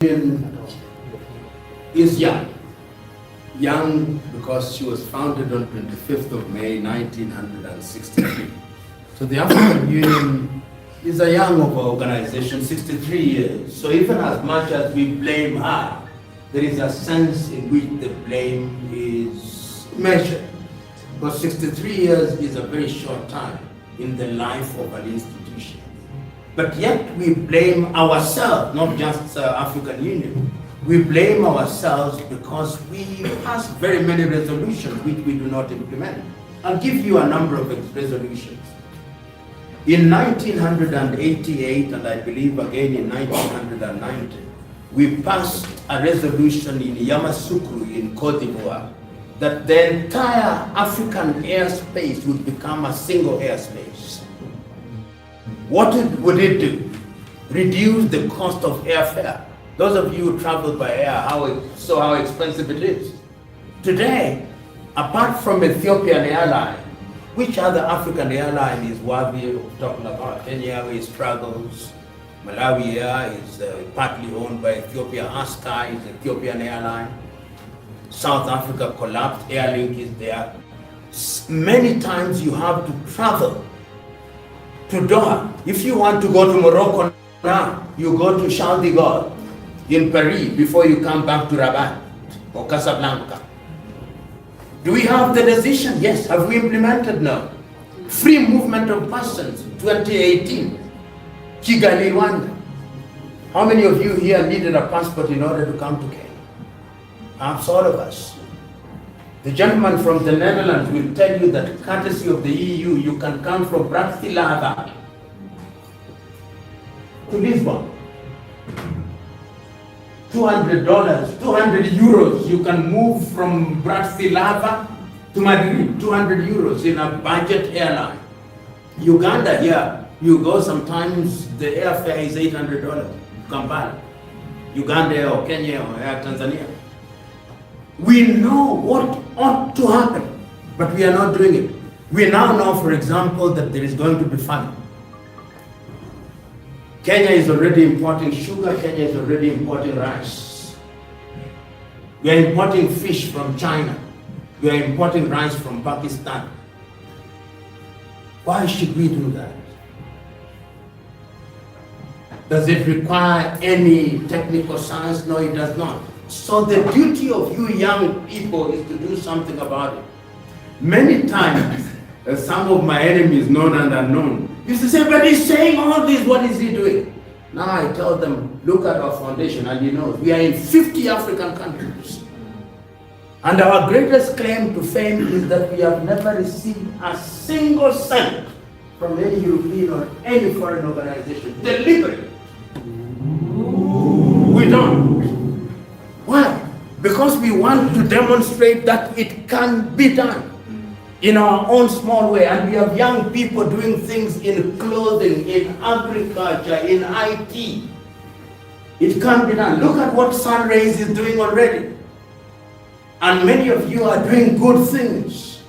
Union is young. Young because she was founded on 25th of May 1963. So the African Union is a young organization, 63 years. So even as much as we blame her, there is a sense in which the blame is measured. Because 63 years is a very short time in the life of an institution. But yet we blame ourselves, not just African Union. We blame ourselves because we pass very many resolutions which we do not implement. I'll give you a number of resolutions. In 1988, and I believe again in 1990, we passed a resolution in Yamoussoukro in Cote d'Ivoire that the entire African airspace would become a single airspace. What would it do? Reduce the cost of airfare. Those of you who travel by air, how expensive it is. Today, apart from Ethiopian Airline, which other African airline is worthy of talking about? Kenya Airways struggles. Malawi Air is partly owned by Ethiopia. Askai is Ethiopian Airline. South Africa collapsed. Airlink is there. Many times you have to travel to Doha. If you want to go to Morocco now, you go to Charles de Gaulle in Paris before you come back to Rabat or Casablanca. Do we have the decision? Yes. Have we implemented? No. Free movement of persons, 2018. Kigali, Rwanda. How many of you here needed a passport in order to come to Kenya? Perhaps all of us. The gentleman from the Netherlands will tell you that courtesy of the EU, you can come from Bratislava to Lisbon. $200, 200 euros, you can move from Bratislava to Madrid, 200 euros in a budget airline. Uganda here, you go sometimes, the airfare is $800, Kampala, Uganda or Kenya or Air Tanzania. We know what ought to happen, but we are not doing it. We now know, for example, that there is going to be famine. Kenya is already importing sugar, Kenya is already importing rice. We are importing fish from China. We are importing rice from Pakistan. Why should we do that? Does it require any technical science? No, it does not. So the duty of you young people is to do something about it. Many times, some of my enemies, known and unknown, used to say, but he's saying all this, what is he doing? Now I tell them, look at our foundation, and you know, we are in 50 African countries. And our greatest claim to fame is that we have never received a single cent from any European or any foreign organization, deliberately. We don't. Why? Because we want to demonstrate that it can be done in our own small way. And we have young people doing things in clothing, in agriculture, in IT. It can be done. Look at what Sunrays is doing already. And many of you are doing good things.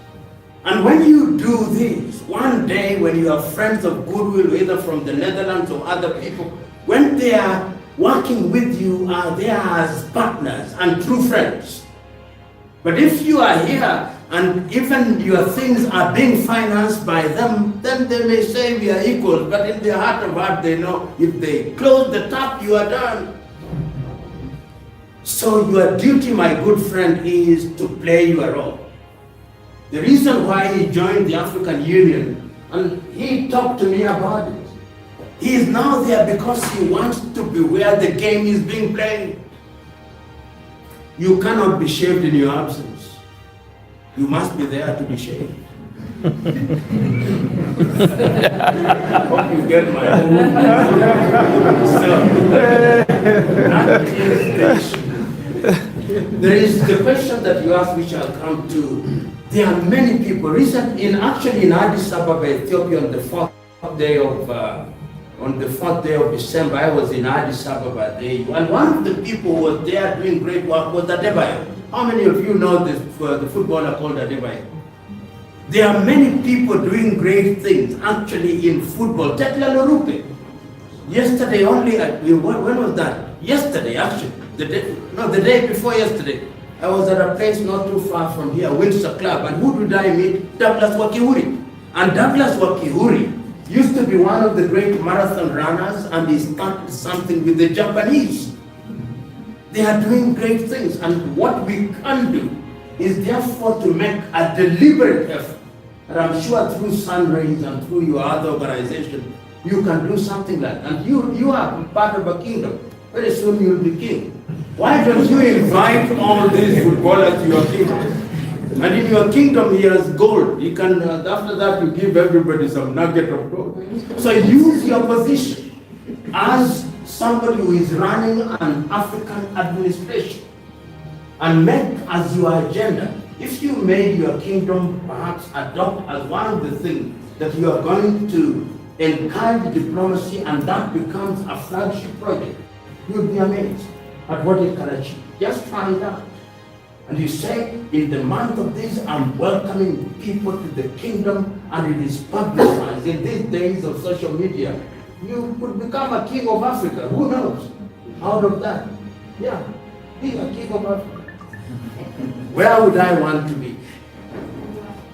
And when you do this, one day when you have friends of goodwill, either from the Netherlands or other people, when they are working with you, are there as partners and true friends. But if you are here and even your things are being financed by them, then they may say we are equal, but in their heart of heart they know if they close the tap, you are done. So your duty, my good friend, is to play your role. The reason why he joined the African Union, and he talked to me about it, he is now there because he wants to be where the game is being played. You cannot be shaved in your absence. You must be there to be shaved. I hope you get my whole There is the question that you asked, which I'll come to. There are many people. Recently, in Addis Ababa, Ethiopia, on the fourth day of December, I was in Addis Ababa there, and one of the people who was there doing great work was Adebayo. How many of you know this, the footballer called Adebayo? There are many people doing great things actually in football. Tekla Lorupe, yesterday only, when was that? yesterday actually, the day before yesterday, I was at a place not too far from here, Windsor Club, and who did I meet? Douglas Wakihuri. And Douglas Wakihuri used to be one of the great marathon runners, and he started something with the Japanese. They are doing great things, and what we can do is therefore to make a deliberate effort. And I'm sure through Sunrays and through your other organization, you can do something like that. And you are part of a kingdom. Very soon you'll be king. Why don't you invite all these footballers to your kingdom? And in your kingdom, he has gold. You can, after that, you give everybody some nugget of gold. So use your position as somebody who is running an African administration and make as your agenda. If you made your kingdom perhaps adopt as one of the things that you are going to encourage diplomacy, and that becomes a flagship project, you'll be amazed at what it can achieve. Just try it out. And you say, in the month of this, I'm welcoming people to the kingdom, and it is publicized. In these days of social media, you could become a king of Africa. Who knows? Out of that. Yeah, be a king of Africa. Where would I want to be?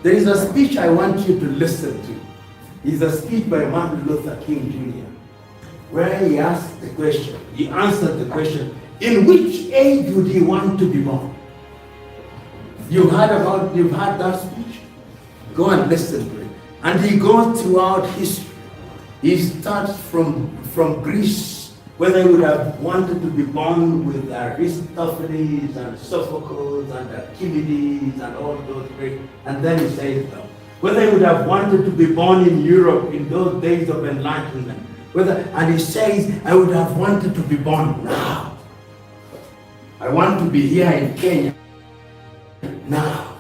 There is a speech I want you to listen to. It's a speech by Martin Luther King Jr., where he asked the question, he answered the question, in which age would he want to be born? You've heard that speech? Go and listen to it. And he goes throughout history. He starts from Greece, where they would have wanted to be born with Aristophanes and Sophocles and Archimedes and all those great, and then he says, where they would have wanted to be born in Europe in those days of enlightenment. And he says, I would have wanted to be born now. I want to be here in Kenya now,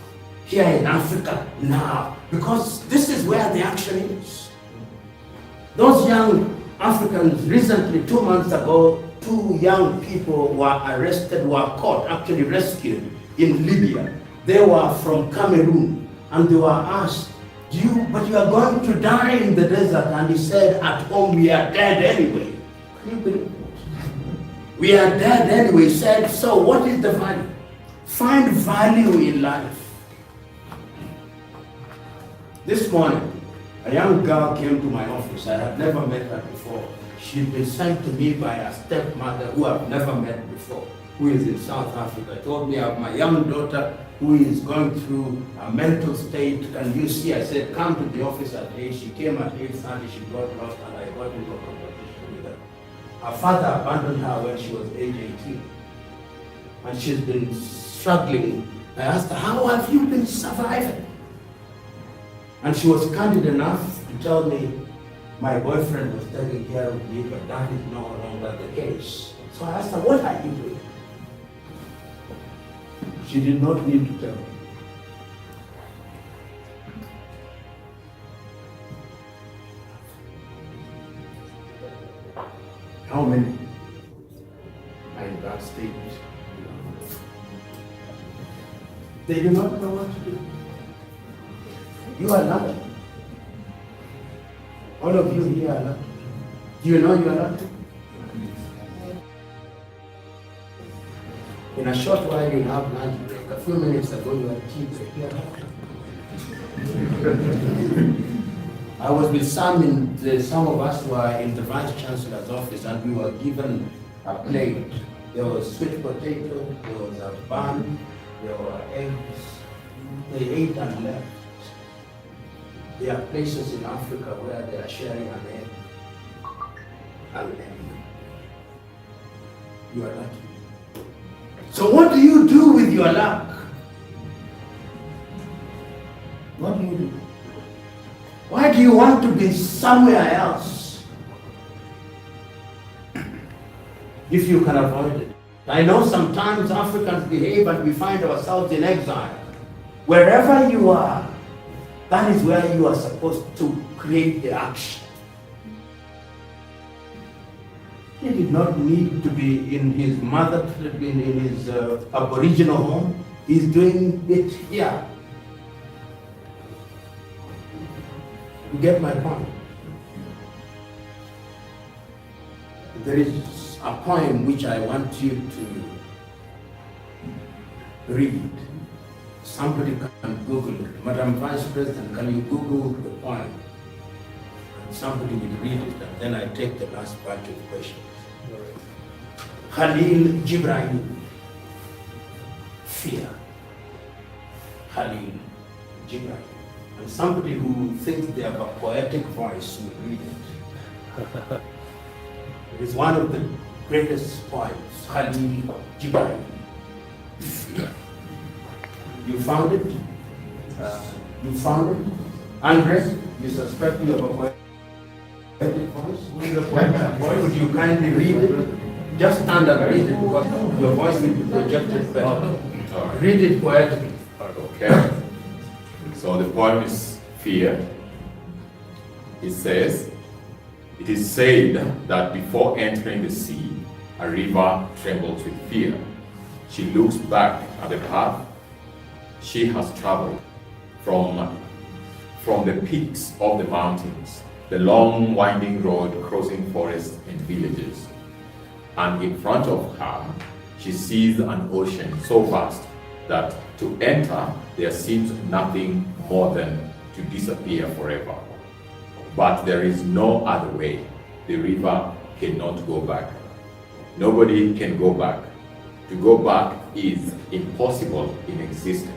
here in Africa now, because this is where the action is. Those young Africans, recently, 2 months ago, 2 young people were arrested, were caught, actually rescued in Libya. They were from Cameroon, and they were asked, but you are going to die in the desert. And he said, at home we are dead anyway. Can you believe it? We are dead anyway. He said, so what is the value? Find value in life. This morning, a young girl came to my office. I had never met her before. She'd been sent to me by a stepmother who I've never met before, who is in South Africa. Told me of my young daughter who is going through a mental state. Can you see? I said, come to the office at 8. She came at 8:30. She got lost, and I got into a conversation with her. Her father abandoned her when she was age 18. And she's been struggling. I asked her, how have you been surviving? And she was candid enough to tell me, my boyfriend was taking care of me, but that is no longer the case. So I asked her, what are you doing? She did not need to tell me. How many are in that state? They do not know what to do. You are lucky. All of you here are lucky. Do you know you are lucky? In a short while, you'll have lunch break. A few minutes ago, you had tea break. You are lucky. I was with some of us were in the Vice Chancellor's office, and we were given a plate. There was sweet potato, there was a bun, there were eggs. They ate and left. There are places in Africa where they are sharing an egg. An egg. You are lucky. So what do you do with your luck? What do you do? Why do you want to be somewhere else if you can avoid it? I know sometimes Africans behave and we find ourselves in exile. Wherever you are, that is where you are supposed to create the action. He did not need to be in his in his Aboriginal home. He's doing it here. You get my point? There is is a poem which I want you to read. Somebody can Google it. Madam Vice President, can you Google the poem? And somebody will read it, and then I take the last batch of questions. Khalil Gibran, Fear. Khalil Gibran. And somebody who thinks they have a poetic voice will read it. It is one of the greatest poems, Khalil Gibran. You found it? You found it? Andre, you suspect you have a poetic voice? Would you kindly read it? Just stand and read it because your voice will be projected better. Read it poetically. Okay. So the poem is Fear. It says, it is said that before entering the sea, a river trembles with fear. She looks back at the path she has traveled from the peaks of the mountains, the long winding road crossing forests and villages. And in front of her, she sees an ocean so vast that to enter, there seems nothing more than to disappear forever. But there is no other way. The river cannot go back. Nobody can go back. To go back is impossible in existence.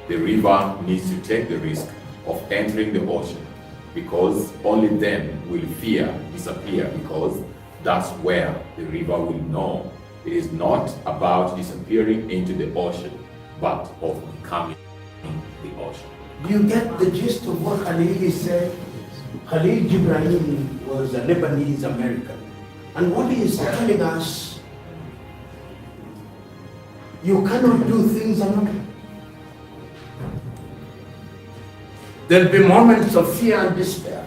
The river needs to take the risk of entering the ocean, because only then will fear disappear, because that's where the river will know. It is not about disappearing into the ocean, but of becoming the ocean. Do you get the gist of what Khalil said? Khalil Gibran was a Lebanese American. And what he is telling us, you cannot do things alone. There'll be moments of fear and despair.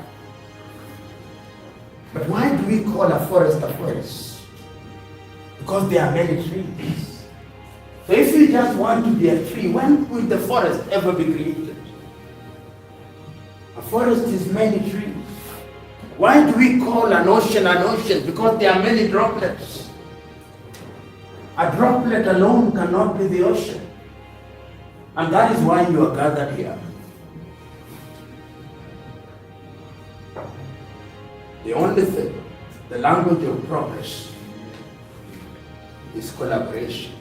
But why do we call a forest a forest? Because there are many trees. So if you just want to be a tree, when will the forest ever be created? A forest is many trees. Why do we call an ocean an ocean? Because there are many droplets. A droplet alone cannot be the ocean. And that is why you are gathered here. The only thing, the language of progress, is collaboration.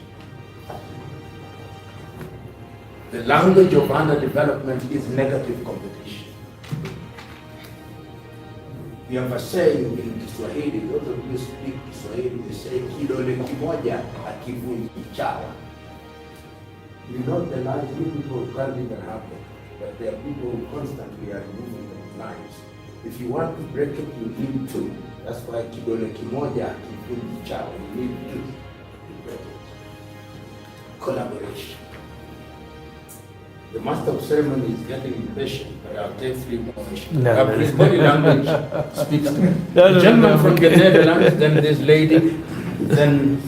The language of underdevelopment is negative competition. We have a saying in Kiswahili, those of you speak Kiswahili, they say, kidole kimoja hakivunji chawa. You know the lies, you people can't even happen, but there are people who constantly are removing the lines. If you want to break it, you need two. That's why kidole kimoja hakivunji chawa. You need two to break it. Collaboration. The master of ceremony is getting impatient, but I'll take 3 more questions. His body language speaks to me. The gentleman from the Netherlands, then this lady, then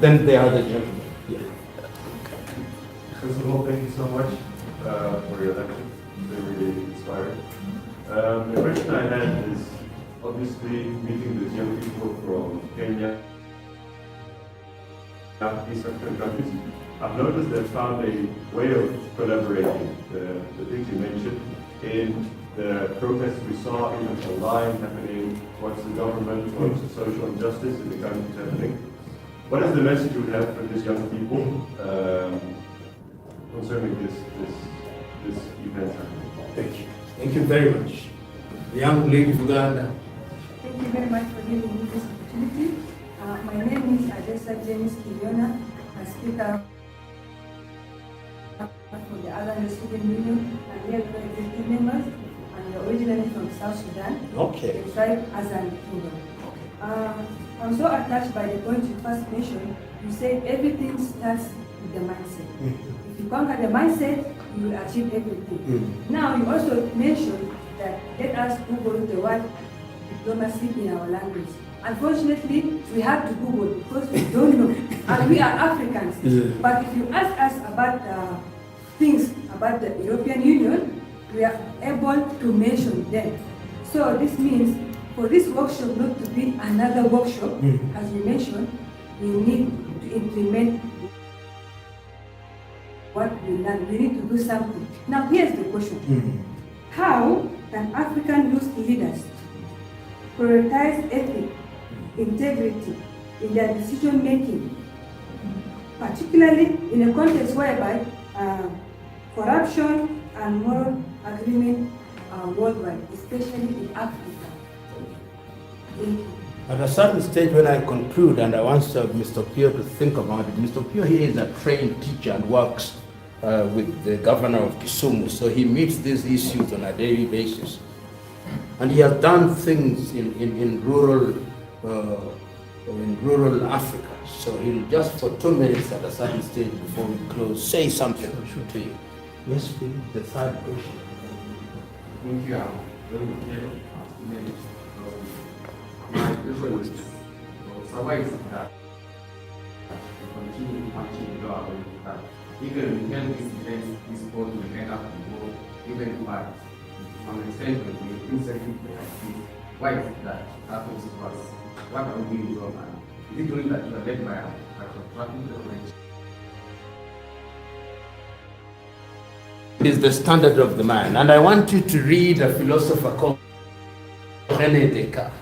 the other gentleman. Yeah. First of all, thank you so much for your lecture. It's really inspiring. The question I had is, obviously, meeting with young people from Kenya, East African countries, I've noticed they've found a way of collaborating, the things you mentioned, in the protests we saw, even online happening, what's the government, what's the social injustice in the countries happening. What is the message you would have for these young people concerning this event happening? Thank you. Thank you very much. The young lady from Uganda. Thank you very much for giving me this opportunity. My name is Adessa James Kiliona. I speak for the other student union, and we are 20 members, and we are originally from South Sudan. Okay. The tribe Azan Kingdom. I'm so attached by the point you first mentioned. You said everything starts with the mindset. If you conquer the mindset, you will achieve everything. Now, you also mentioned that let us Google the word diplomacy in our language. Unfortunately, we have to Google because we don't know. And we are Africans. But if you ask us about things about the European Union, we are able to mention them. So this means for this workshop not to be another workshop, as we mentioned, we need to implement what we learn. We need to do something. Now, here's the question. How can African youth leaders prioritize ethics, integrity in their decision making, particularly in a context whereby corruption and moral agreement are worldwide, especially in Africa? Thank you. At a certain stage when I conclude, and I want Mr. Pio to think about it, Mr. Pio here is a trained teacher and works with the governor of Kisumu, so he meets these issues on a daily basis. And he has done things in rural Africa. So he'll just for 2 minutes at a certain stage before we close, say something to you. Yes, please, the third question. Thank you. My question is, why is it that we continue punching the law that even when this event is supposed to end up to go even bad, from the extent that we insensitive why is it that happens to us? What are we doing wrong? Is it only that you are led by a constructive knowledge? Is the standard of the man. And I want you to read a philosopher called René Descartes.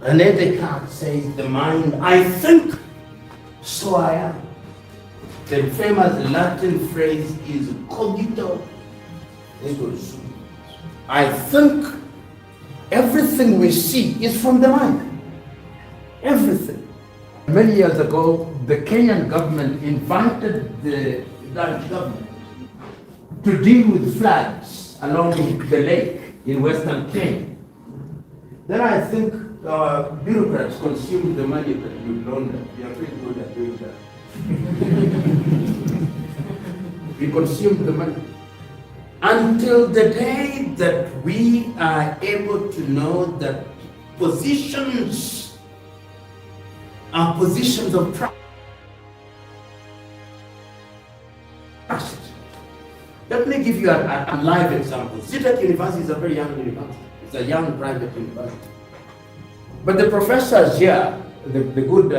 René Descartes says, the mind, I think, so I am. The famous Latin phrase is cogito ergo sum. I think everything we see is from the mind. Everything. Many years ago, the Kenyan government invited the Dutch government to deal with floods along the lake in Western Kenya. Then I think bureaucrats consumed the money that you loaned them. They are pretty good at doing that. We consumed the money. Until the day that we are able to know that positions are positions of trust. Let me give you a live example. Citizenship University is a very young university. It's a young private university. But the professors here, the good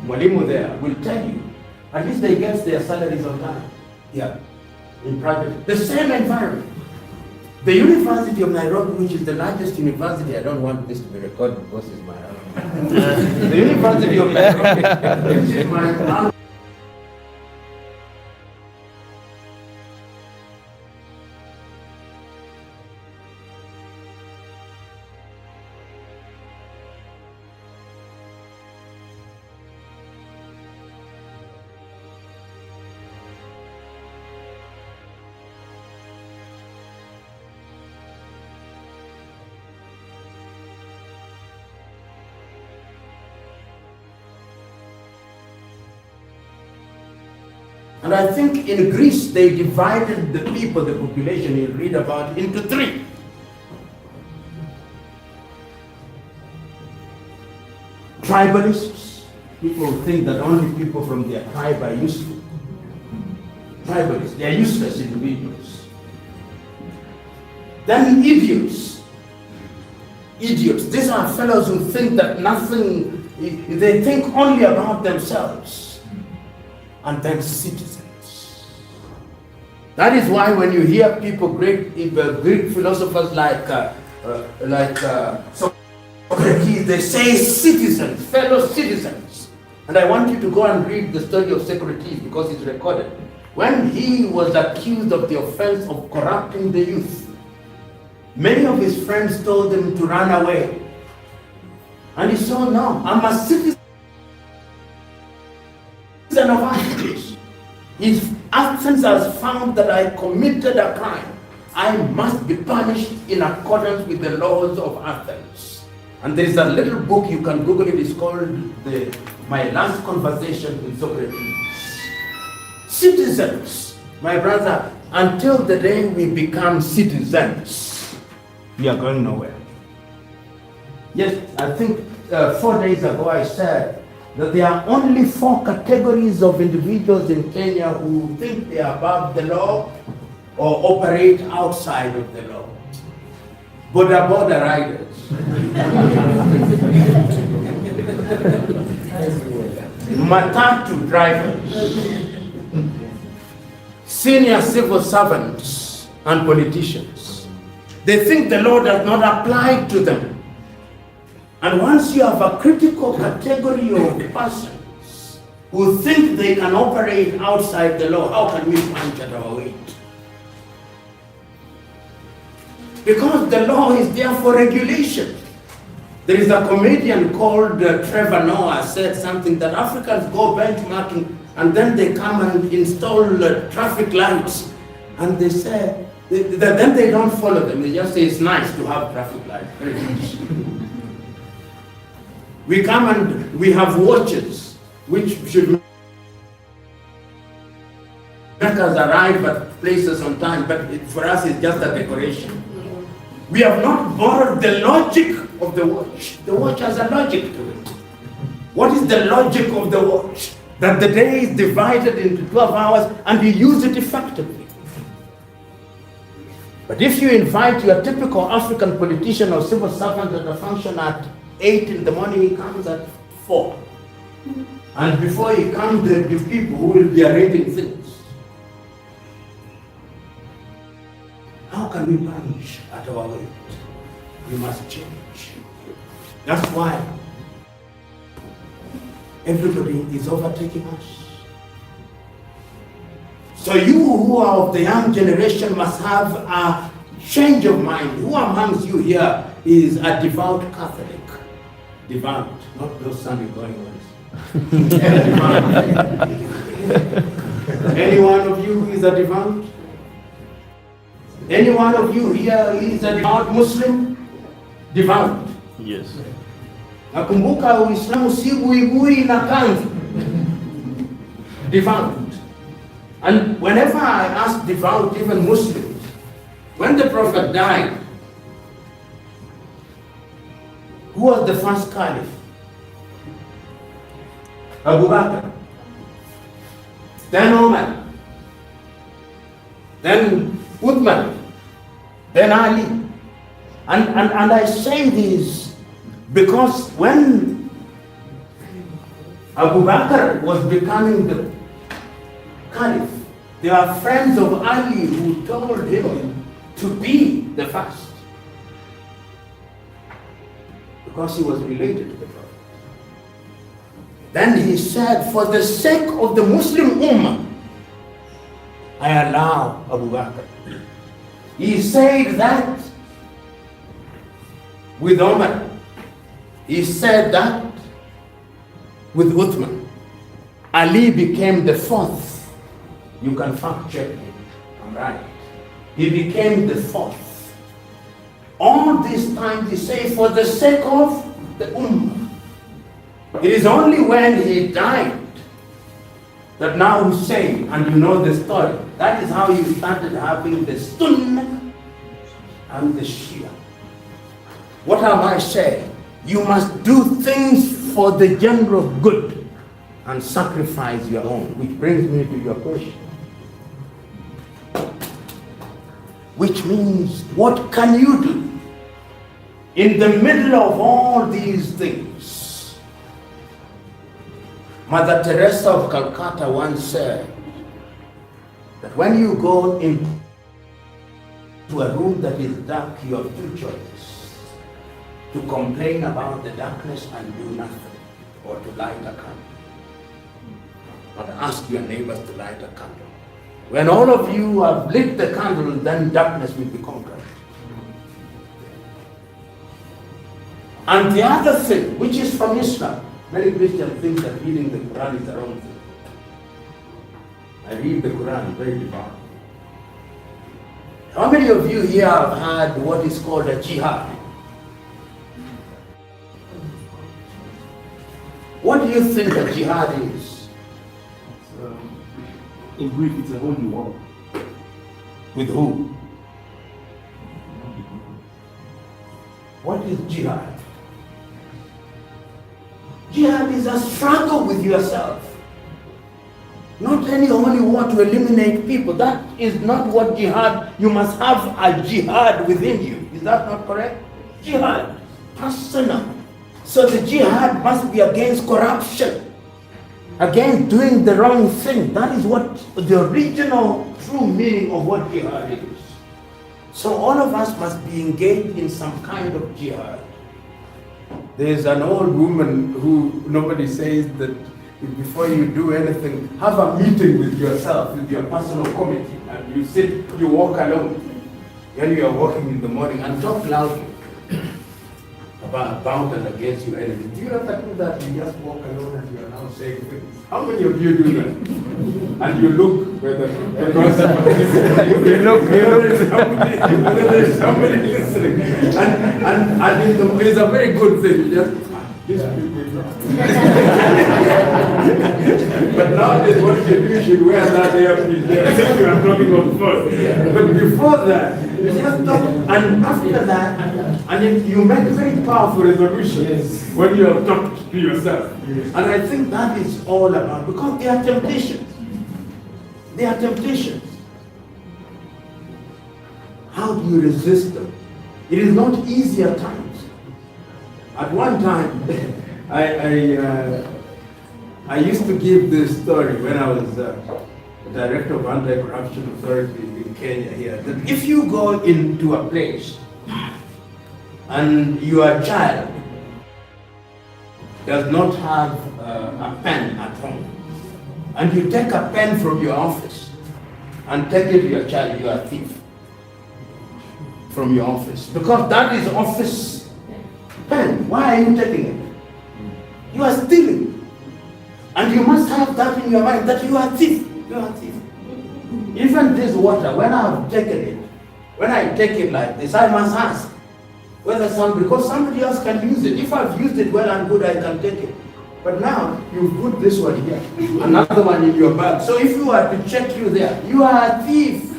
Mwalimu there, will tell you, at least they get their salaries on time. Yeah, in private. The same environment. The University of Nairobi, which is the largest university, I don't want this to be recorded because it's my own. The University of Nairobi, which is my own. And I think in Greece, they divided the people, the population you read about, into three. Tribalists, people think that only people from their tribe are useful. Tribalists, they are useless individuals. Then idiots. Idiots, these are fellows who think that nothing, they think only about themselves. And then citizens. That is why when you hear people, Greek philosophers like Socrates, they say citizens, fellow citizens. And I want you to go and read the story of Socrates because it's recorded. When he was accused of the offense of corrupting the youth, many of his friends told him to run away. And he said, no, I'm a citizen of Athens. If Athens has found that I committed a crime, I must be punished in accordance with the laws of Athens. And there is a little book, you can Google it, it's called My Last Conversation with Socrates. Citizens, my brother, until the day we become citizens, we are going nowhere. Yes, I think 4 days ago I said that there are only 4 categories of individuals in Kenya who think they are above the law or operate outside of the law. border riders, matatu drivers, senior civil servants and politicians. They think the law does not apply to them. And once you have a critical category of persons who think they can operate outside the law, how can we punch at our weight? Because the law is there for regulation. There is a comedian called Trevor Noah said something that Africans go benchmarking and then they come and install traffic lights and they say, then they don't follow them. They just say it's nice to have traffic lights. Very nice. We come and we have watches which should make us arrive at places on time, but for us it's just a decoration. We have not borrowed the logic of the watch. The watch has a logic to it. What is the logic of the watch? That the day is divided into 12 hours and you use it effectively. But if you invite your typical African politician or civil servant at a function at 8 in the morning, he comes at 4. And before he comes, there are people who will be arranging things. How can we punch at our weight? We must change. That's why everybody is overtaking us. So you who are of the young generation must have a change of mind. Who amongst you here is a devout Catholic? Devout, not those Sunday going ones. Any one of you is a devout? Any one of you here is a devout Muslim? Devout. Yes. Nakumbuka Uislamu si buibui na kanzu. Devout. And whenever I ask devout, even Muslims, when the Prophet died, who was the first caliph? Abu Bakr. Then Umar. Then Uthman. Then Ali. And I say this because when Abu Bakr was becoming the caliph, there are friends of Ali who told him to be the first because he was related to the Prophet. Then he said, for the sake of the Muslim Ummah, I allow Abu Bakr. He said that with Umar. He said that with Uthman. Ali became the fourth. You can fact check me. I'm right. He became the fourth. All this time he said, for the sake of the Ummah. It is only when he died that now Hussein, and you know the story, that is how you started having the Sunnah and the Shia. What am I saying? You must do things for the general good and sacrifice your own, which brings me to your question. Which means, what can you do in the middle of all these things? Mother Teresa of Calcutta once said that when you go into a room that is dark, you have two choices: to complain about the darkness and do nothing, or to light a candle. But ask your neighbors to light a candle. When all of you have lit the candle, then darkness will be conquered. And the other thing, which is from Islam, many Christians think that reading the Quran is the wrong thing. I read the Quran very devout. How many of you here have had what is called a jihad? What do you think a jihad is? In Greek, it's a holy war. With who? What is jihad? Jihad is a struggle with yourself. Not any holy war to eliminate people. That is not what jihad, you must have a jihad within you. Is that not correct? Jihad, personal. So the jihad must be against corruption, against doing the wrong thing. That is what the original true meaning of what jihad is. So all of us must be engaged in some kind of jihad. There's an old woman who nobody says that before you do anything, have a meeting with yourself, with your personal committee, and you sit, you walk alone when you are walking in the morning and talk loudly about and against your enemy. Do you ever do that? You just walk alone and you are now saying things. How many of you do that? And you look whether there's somebody listening. And it's a very good thing. You just but nowadays what you do, you should wear that earpiece. You are talking on phone. But before that, you just talk, and after that, and then you make very powerful resolutions when you are talking to yourself. And I think that is all about, because there are temptations. There are temptations. How do you resist them? It is not easy at times. At one time, I used to give this story when I was director of anti-corruption authority in Kenya here, that if you go into a place and your child does not have a pen at home, and you take a pen from your office and take it to your child, you are a thief from your office. Because that is office pen. Why are you taking it? You are stealing. And you must have that in your mind, that you are a thief. You are a thief. Even this water, when I have taken it, when I take it like this, I must ask whether because somebody else can use it. If I've used it well and good, I can take it. But now, you put this one here, another one in your bag. So if you are to check you there, you are a thief.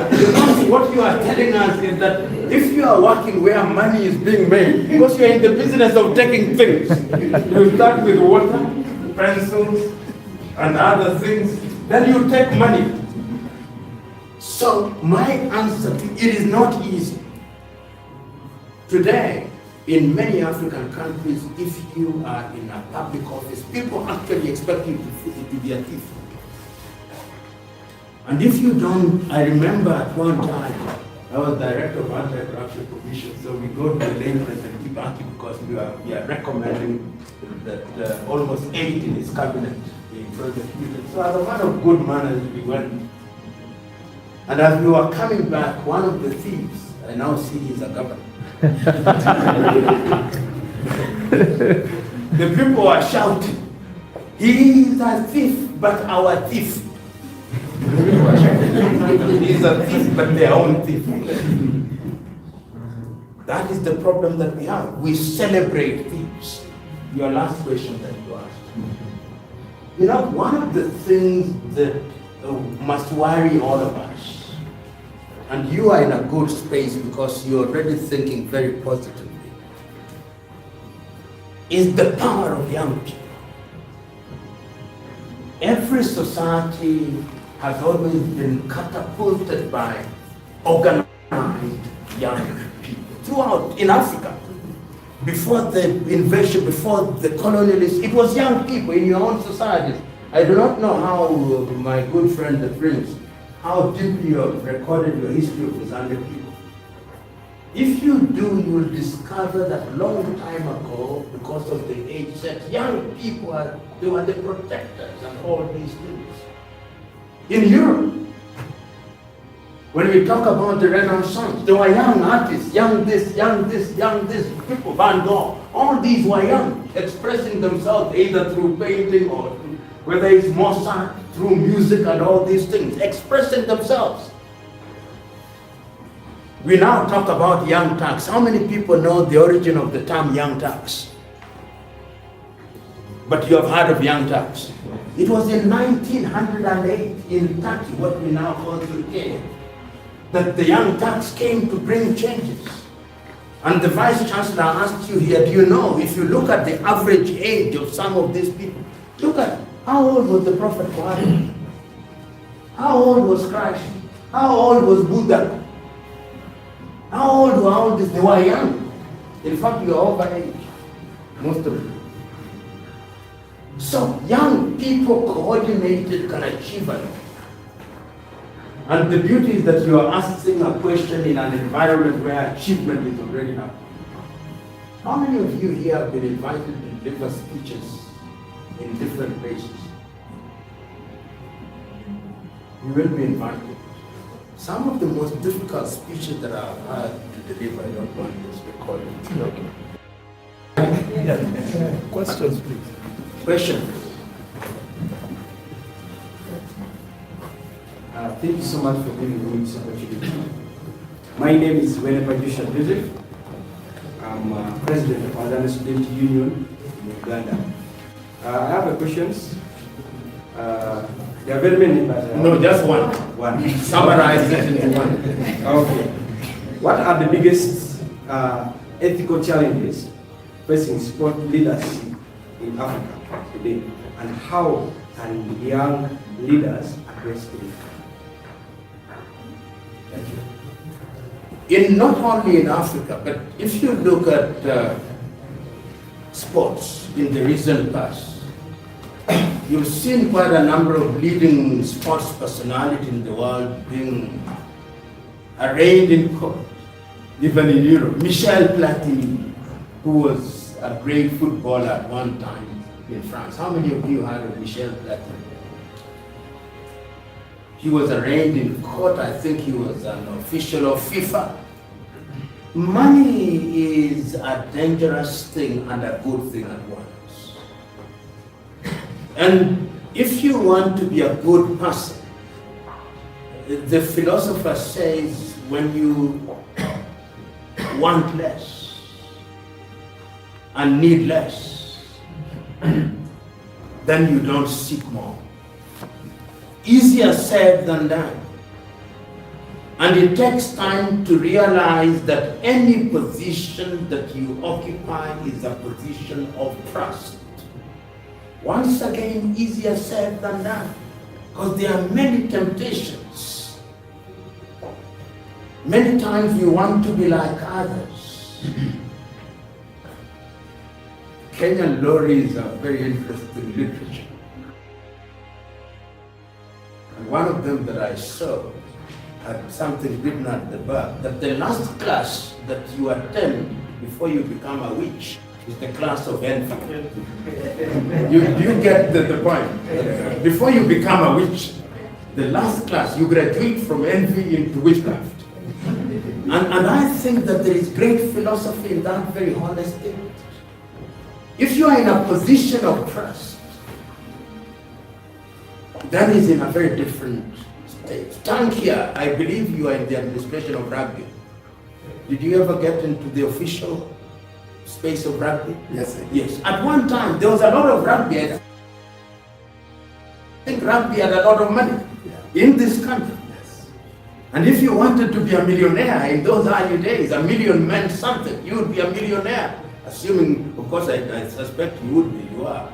Because what you are telling us is that if you are working where money is being made, because you are in the business of taking things, you start with water, pencils, and other things, then you take money. So my answer to it is not easy. Today, in many African countries, if you are in a public office, people actually expect you to be a thief. And if you don't, I remember at one time, I was director of anti-corruption commission, so we go to the layman and keep asking because we are recommending that almost 8 in his cabinet be prosecuted. So as a man of good manners, we went. And as we were coming back, one of the thieves, I now see he's a governor. The people are shouting, he is a thief, but our thief. He's a thief, but their own thief. That is the problem that we have. We celebrate thieves. Your last question that you asked. You know, one of the things that must worry all of us, and you are in a good space because you're already thinking very positively, is the power of young people. Every society has always been catapulted by organized young people. Throughout in Africa, before the invasion, before the colonialists, it was young people in your own societies. I do not know how my good friend the Prince, how deeply you have recorded your history of the Zambia people. If you do, you will discover that long time ago, because of the age set, young people they were the protectors and all these things. In Europe, when we talk about the Renaissance, there were young artists, young this, young this, young this, people, Van Gogh, all these were young, expressing themselves either through painting or whether it's Mozart, through music and all these things, expressing themselves. We now talk about young Turks. How many people know the origin of the term young Turks? But you have heard of young Turks. It was in 1908 in Turkey, what we now call Turkey, that the young Turks came to bring changes. And the Vice Chancellor asked you here, do you know, if you look at the average age of some of these people, Look at how old was the Prophet Muhammad? How old was Christ? How old was Buddha? How old is they were young. In fact, you are over age, most of them. So young people coordinated can achieve a lot. And the beauty is that you are asking a question in an environment where achievement is already happening. How many of you here have been invited to deliver speeches in different places? You will be invited. Some of the most difficult speeches that I've had to deliver, I don't want this recorded. Okay. Questions, please. Question. Thank you so much for giving me this opportunity. My name is Unapologetic Joseph. I'm president of Azana Student Union in Uganda. I have a questions. There are very many, but No, just one. one. Summarize it into one. Okay. What are the biggest ethical challenges facing sport leadership in Africa today, and how can young leaders address them? In not only in Africa, but if you look at sports in the recent past, you've seen quite a number of leading sports personalities in the world being arraigned in court, even in Europe. Michel Platini, who was a great footballer at one time in France. How many of you heard of Michel Platini? He was arraigned in court. I think he was an official of FIFA. Money is a dangerous thing and a good thing at once. And if you want to be a good person, the philosopher says when you want less and need less, then you don't seek more. Easier said than done. And it takes time to realize that any position that you occupy is a position of trust. Once again, easier said than done, because there are many temptations. Many times we want to be like others. Kenyan lorries are very interesting literature. And one of them that I saw had something written at the back, that the last class that you attend before you become a witch is the class of envy. You get the point? Before you become a witch, the last class, you graduate from envy into witchcraft. And I think that there is great philosophy in that very honest thing. If you are in a position of trust, then is in a very different state. Stand here, I believe you are in the administration of rugby. Did you ever get into the official space of rugby? Yes, sir. Yes. At one time, there was a lot of rugby. I think rugby had a lot of money in this country. Yes. And if you wanted to be a millionaire in those early days, a million meant something. You would be a millionaire. Assuming, of course, I suspect you would be, you are.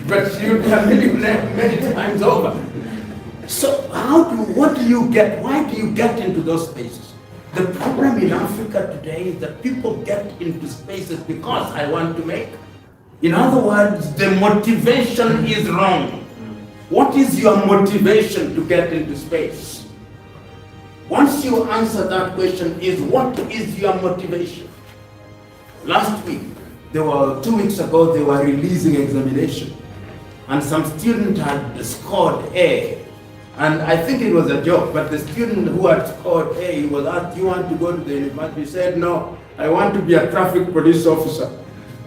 But you'd be a millionaire many times over. So what do you get? Why do you get into those spaces? The problem in Africa today is that people get into spaces because I want to make. In other words, the motivation is wrong. What is your motivation to get into space? Once you answer that question, is what is your motivation? Last week, 2 weeks ago, they were releasing examination. And some student had scored A. And I think it was a joke, but the student who had scored A, he was asked, do you want to go to the university? He said, no, I want to be a traffic police officer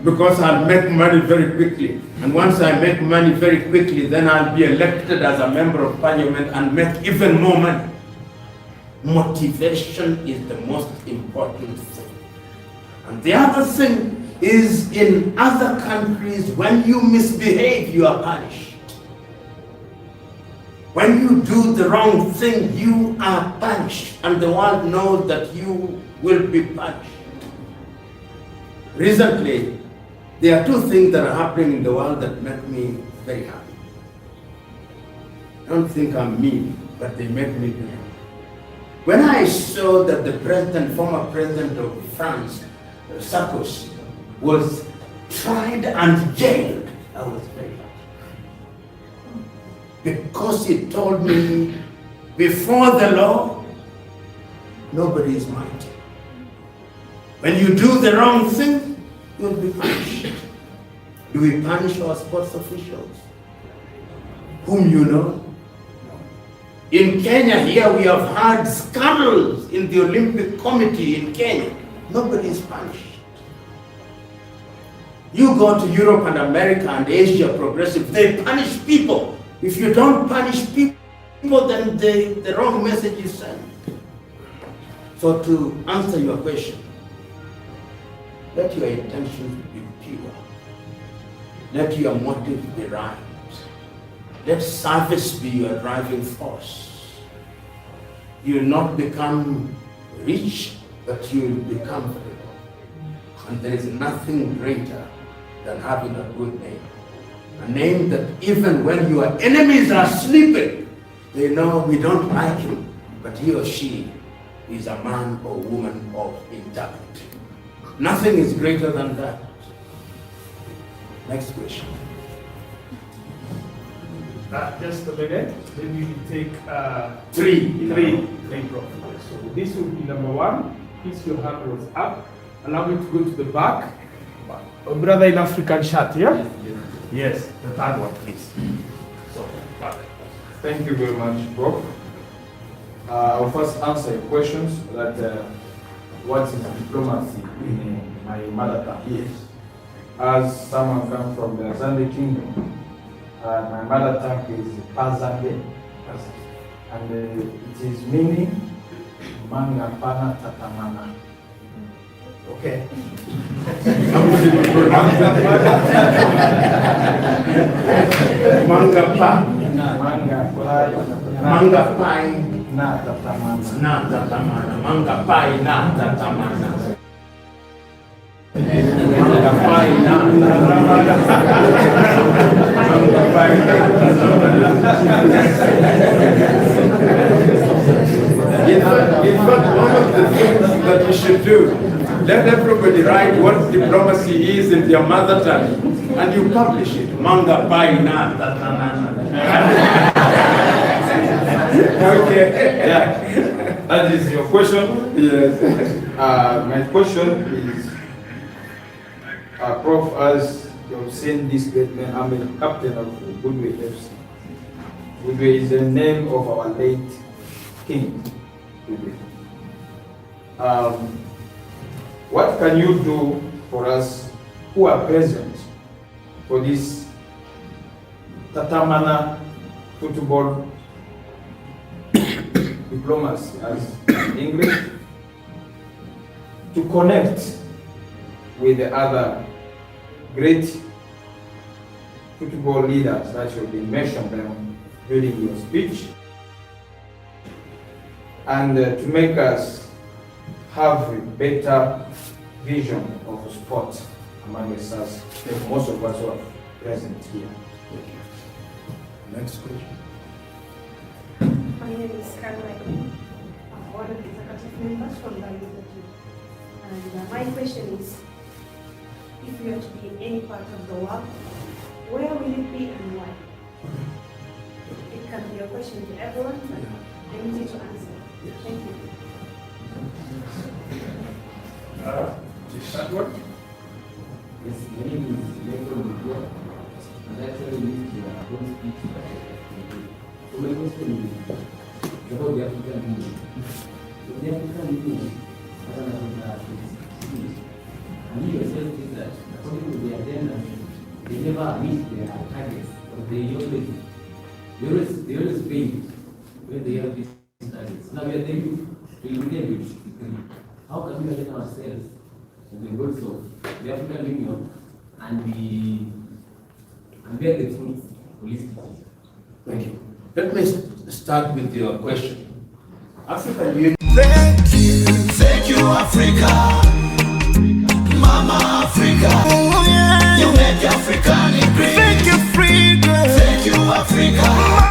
because I'll make money very quickly. And once I make money very quickly, then I'll be elected as a member of parliament and make even more money. Motivation is the most important thing. And the other thing is, in other countries, when you misbehave, you are punished. When you do the wrong thing, you are punished. And the world knows that you will be punished. Recently, There are two things that are happening in the world that make me very happy. I don't think I'm mean, but they make me very happy. When I saw that the former president of France, Sarkozy, was tried and jailed, I was very happy. Because he told me, before the law, nobody is mighty. When you do the wrong thing, you'll be punished. Do we punish our sports officials, whom you know? In Kenya here, we have had scandals in the Olympic Committee in Kenya. Nobody is punished. You go to Europe and America and Asia progressive, they punish people. If you don't punish people, then the wrong message is sent. So to answer your question, let your intentions be pure. Let your motive be right. Let service be your driving force. You will not become rich, but you will be comfortable. And there is nothing greater than having a good name. A name that even when your enemies are sleeping, they know we don't like him, but he or she is a man or woman of integrity. Nothing is greater than that. Next question. Just a minute. Then we will take Three. Prof. So this will be number one. Please, your hand was up. Allow me to go to the back. Oh, brother in African shirt, yeah? Yes, the third one, please. So, back. Thank you very much, Prof. I'll first answer your questions that what is diplomacy in my mother tongue? Yes. As someone comes from the Zande Kingdom, my mother tongue is Pazande, and it is meaning Manga Pana Tatamana. Okay. Manga pa. Manga pai. Na Tatamana. Na tatamana. Manga pai na tatamana. Manga pai na tatamana. Manga pai na tatamana. In fact, one of the things that you should do, let everybody write what diplomacy is in their mother tongue, and you publish it. Manga pai na tatamana. Okay. Yeah. That is your question. Yes. My question is, Prof, as you've seen this great man, I'm a captain of Goodway FC. Goodway is the name of our late king. Goodway. What can you do for us who are present for this Tatamana football diplomacy as English to connect with the other great football leaders that should be mentioned them during your speech, and to make us have a better vision of sport among us, most of us who are present here. Next question. My name is Caroline. I'm one of the executive members from the legislature. And my question is, if you are to be in any part of the world, where will it be and why? It can be a question to everyone, but I need you to answer. Thank you. That one? Yes, my name is Michael Mugua, and actually lived here. I don't speak so my question is about the African Union. So the African Union, as an African and you yourself think that according to the agenda, they never meet their targets, but they always fail when they have these targets. Now we are the youth, we will get it. How can we get ourselves in the goals of the African Union and bear the fruits holistically? Thank you. Let me start with your question. African Union. Thank you, Africa, Mama Africa. Oh, yeah. Africa. Thank you, Africa.